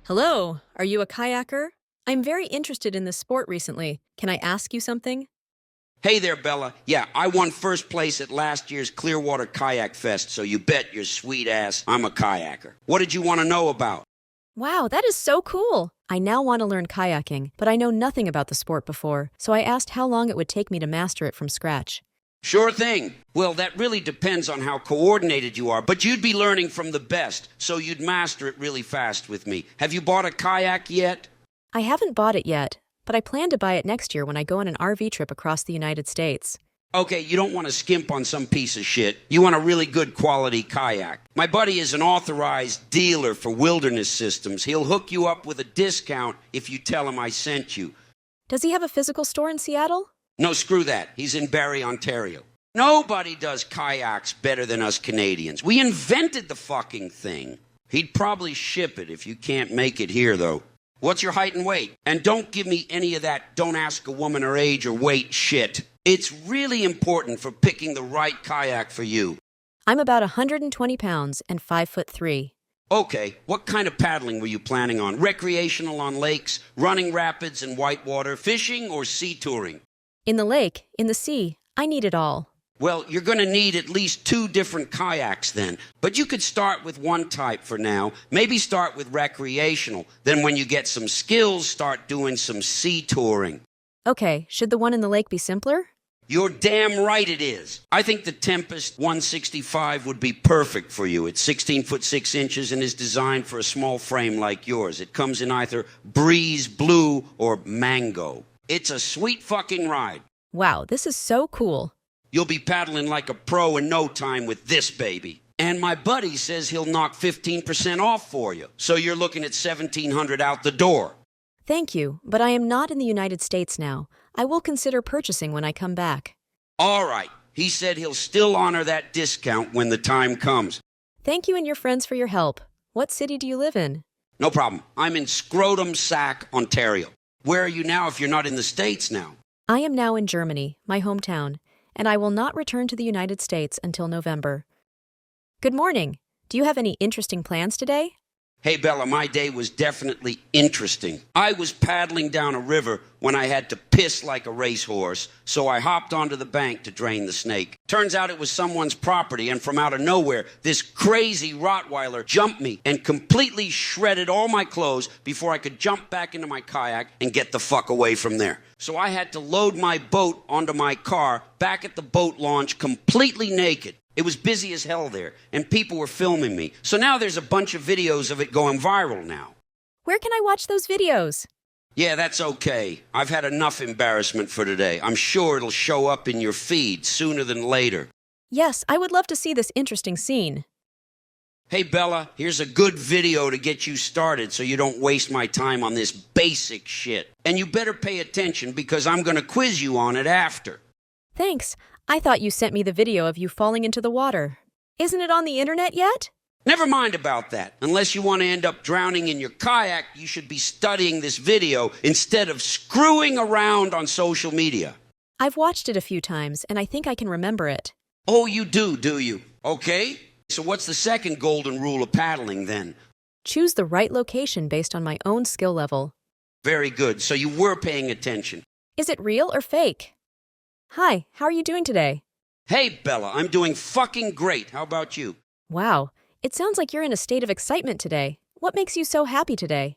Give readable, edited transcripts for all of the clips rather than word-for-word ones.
Hello, are you a kayaker? I'm very interested in this sport recently. Can I ask you something? Hey there, Bella. Yeah, I won first place at last year's Clearwater Kayak Fest, so you bet your sweet ass I'm a kayaker. What did you want to know about? Wow, that is so cool! I now want to learn kayaking, but I know nothing about the sport before, so I asked how long it would take me to master it from scratch. Sure thing. Well, that really depends on how coordinated you are, but you'd be learning from the best, so you'd master it really fast with me. Have you bought a kayak yet? I haven't bought it yet, but I plan to buy it next year when I go on an RV trip across the United States. Okay, you don't want to skimp on some piece of shit. You want a really good quality kayak. My buddy is an authorized dealer for wilderness systems. He'll hook you up with a discount if you tell him I sent you. Does he have a physical store in Seattle? No, screw that. He's in Barrie, Ontario. Nobody does kayaks better than us Canadians. We invented the fucking thing. He'd probably ship it if you can't make it here, though. What's your height and weight? And don't give me any of that don't ask a woman her age or weight shit. It's really important for picking the right kayak for you. I'm about 120 pounds and 5'3". Okay, what kind of paddling were you planning on? Recreational on lakes, running rapids and whitewater, fishing, or sea touring? In the lake, in the sea, I need it all. Well, you're going to need at least 2 different kayaks then. But you could start with one type for now. Maybe start with recreational. Then when you get some skills, start doing some sea touring. Okay, should the one in the lake be simpler? You're damn right it is. I think the Tempest 165 would be perfect for you. It's 16 foot 6 inches and is designed for a small frame like yours. It comes in either breeze, blue, or mango. It's a sweet fucking ride. Wow, this is so cool. You'll be paddling like a pro in no time with this baby. And my buddy says he'll knock 15% off for you. So you're looking at $1,700 out the door. Thank you, but I am not in the United States now. I will consider purchasing when I come back. All right. He said he'll still honor that discount when the time comes. Thank you and your friends for your help. What city do you live in? No problem. I'm in Scrotum Sack, Ontario. Where are you now if you're not in the States now? I am now in Germany, my hometown, and I will not return to the United States until November. Good morning. Do you have any interesting plans today? Hey, Bella, my day was definitely interesting. I was paddling down a river when I had to piss like a racehorse, so I hopped onto the bank to drain the snake. Turns out it was someone's property, and from out of nowhere, this crazy Rottweiler jumped me and completely shredded all my clothes before I could jump back into my kayak and get the fuck away from there. So I had to load my boat onto my car back at the boat launch completely naked. It was busy as hell there, and people were filming me. So now there's a bunch of videos of it going viral now. Where can I watch those videos? Yeah, that's okay. I've had enough embarrassment for today. I'm sure it'll show up in your feed sooner than later. Yes, I would love to see this interesting scene. Hey, Bella, here's a good video to get you started so you don't waste my time on this basic shit. And you better pay attention because I'm going to quiz you on it after. Thanks. I thought you sent me the video of you falling into the water. Isn't it on the internet yet? Never mind about that. Unless you want to end up drowning in your kayak, you should be studying this video instead of screwing around on social media. I've watched it a few times, and I think I can remember it. Oh, you do you? Okay. So what's the second golden rule of paddling then? Choose the right location based on my own skill level. Very good. So you were paying attention. Is it real or fake? Hi, how are you doing today? Hey, Bella, I'm doing fucking great. How about you? Wow, it sounds like you're in a state of excitement today. What makes you so happy today?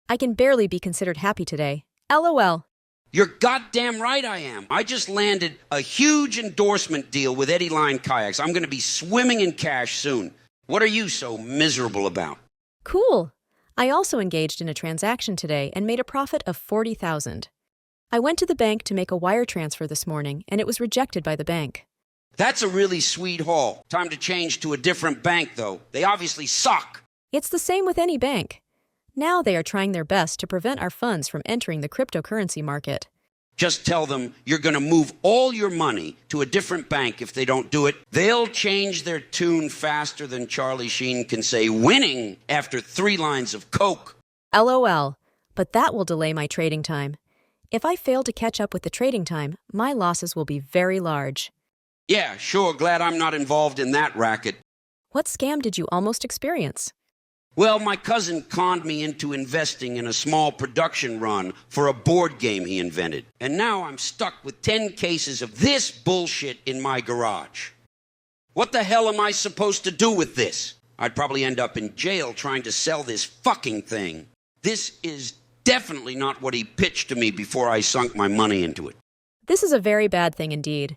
I can barely be considered happy today. LOL. You're goddamn right I am. I just landed a huge endorsement deal with Eddie Line Kayaks. I'm going to be swimming in cash soon. What are you so miserable about? Cool. I also engaged in a transaction today and made a profit of $40,000. I went to the bank to make a wire transfer this morning, and it was rejected by the bank. That's a really sweet haul. Time to change to a different bank, though. They obviously suck. It's the same with any bank. Now they are trying their best to prevent our funds from entering the cryptocurrency market. Just tell them you're going to move all your money to a different bank if they don't do it. They'll change their tune faster than Charlie Sheen can say winning after 3 lines of Coke. LOL, but that will delay my trading time. If I fail to catch up with the trading time, my losses will be very large. Yeah, sure, glad I'm not involved in that racket. What scam did you almost experience? Well, my cousin conned me into investing in a small production run for a board game he invented. And now I'm stuck with 10 cases of this bullshit in my garage. What the hell am I supposed to do with this? I'd probably end up in jail trying to sell this fucking thing. This is definitely not what he pitched to me before I sunk my money into it. This is a very bad thing indeed.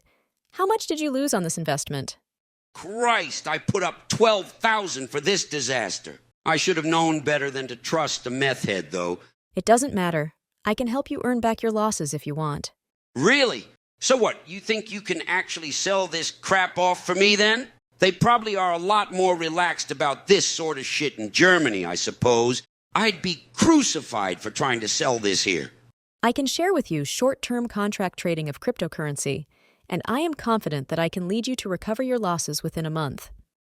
How much did you lose on this investment? Christ, I put up $12,000 for this disaster. I should have known better than to trust a meth head, though. It doesn't matter. I can help you earn back your losses if you want. Really? So what, you think you can actually sell this crap off for me then? They probably are a lot more relaxed about this sort of shit in Germany, I suppose. I'd be crucified for trying to sell this here. I can share with you short-term contract trading of cryptocurrency, and I am confident that I can lead you to recover your losses within a month.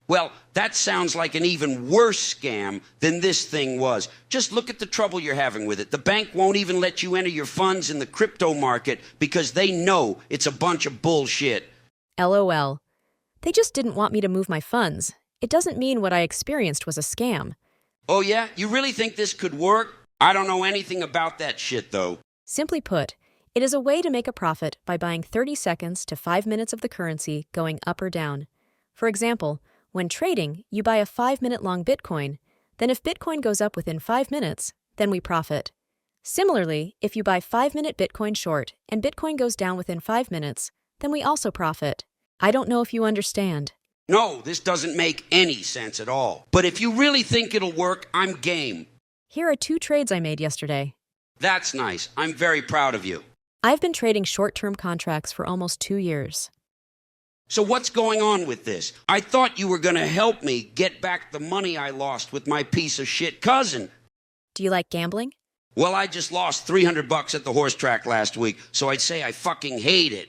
Well, that sounds like an even worse scam than this thing was. Just look at the trouble you're having with it. The bank won't even let you enter your funds in the crypto market because they know it's a bunch of bullshit. LOL. They just didn't want me to move my funds. It doesn't mean what I experienced was a scam. Oh yeah? You really think this could work? I don't know anything about that shit, though. Simply put, it is a way to make a profit by buying 30 seconds to 5 minutes of the currency going up or down. For example, when trading, you buy a 5-minute long Bitcoin. Then if Bitcoin goes up within 5 minutes, then we profit. Similarly, if you buy 5-minute Bitcoin short and Bitcoin goes down within 5 minutes, then we also profit. I don't know if you understand. No, this doesn't make any sense at all. But if you really think it'll work, I'm game. Here are 2 trades I made yesterday. That's nice. I'm very proud of you. I've been trading short-term contracts for almost 2 years. So what's going on with this? I thought you were going to help me get back the money I lost with my piece of shit cousin. Do you like gambling? Well, I just lost $300 at the horse track last week, so I'd say I fucking hate it.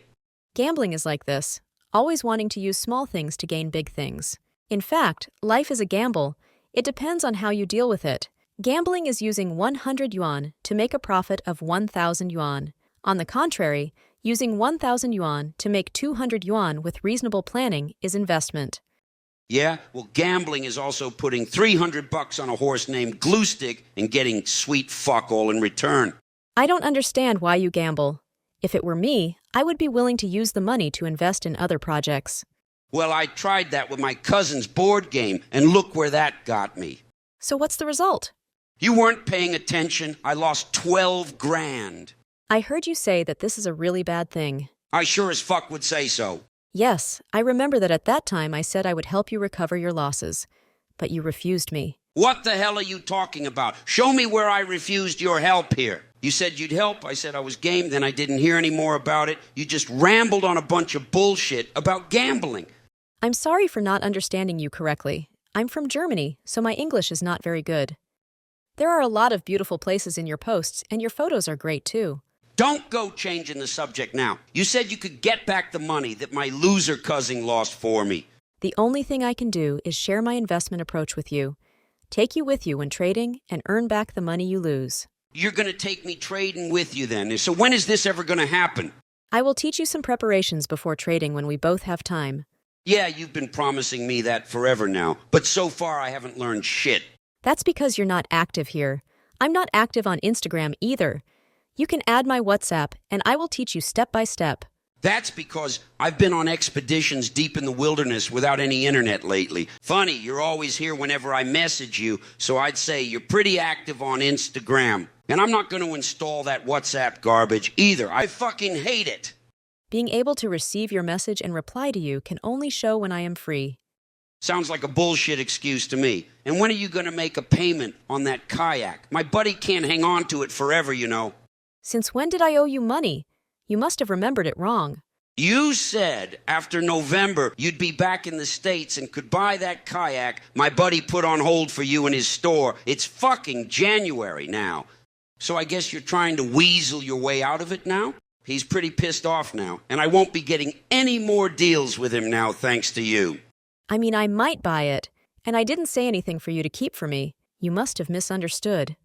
Gambling is like this, always wanting to use small things to gain big things. In fact, life is a gamble. It depends on how you deal with it. Gambling is using 100 yuan to make a profit of 1,000 yuan. On the contrary, using 1,000 yuan to make 200 yuan with reasonable planning is investment. Yeah? Well, gambling is also putting $300 on a horse named Glue-Stick and getting sweet fuck all in return. I don't understand why you gamble. If it were me, I would be willing to use the money to invest in other projects. Well, I tried that with my cousin's board game, and look where that got me. So what's the result? You weren't paying attention. I lost 12 grand. I heard you say that this is a really bad thing. I sure as fuck would say so. Yes, I remember that at that time I said I would help you recover your losses, but you refused me. What the hell are you talking about? Show me where I refused your help here. You said you'd help. I said I was game. Then I didn't hear any more about it. You just rambled on a bunch of bullshit about gambling. I'm sorry for not understanding you correctly. I'm from Germany, so my English is not very good. There are a lot of beautiful places in your posts, and your photos are great too. Don't go changing the subject now. You said you could get back the money that my loser cousin lost for me. The only thing I can do is share my investment approach with you, take you with you when trading, and earn back the money you lose. You're going to take me trading with you then. So when is this ever going to happen? I will teach you some preparations before trading when we both have time. Yeah, you've been promising me that forever now, but so far I haven't learned shit. That's because you're not active here. I'm not active on Instagram either. You can add my WhatsApp, and I will teach you step by step. That's because I've been on expeditions deep in the wilderness without any internet lately. Funny, you're always here whenever I message you, so I'd say you're pretty active on Instagram. And I'm not going to install that WhatsApp garbage either. I fucking hate it. Being able to receive your message and reply to you can only show when I am free. Sounds like a bullshit excuse to me. And when are you going to make a payment on that kayak? My buddy can't hang on to it forever, you know. Since when did I owe you money? You must have remembered it wrong. You said after November you'd be back in the States and could buy that kayak my buddy put on hold for you in his store. It's fucking January now. So I guess you're trying to weasel your way out of it now? He's pretty pissed off now, and I won't be getting any more deals with him now thanks to you. I mean, I might buy it, and I didn't say anything for you to keep from me. You must have misunderstood.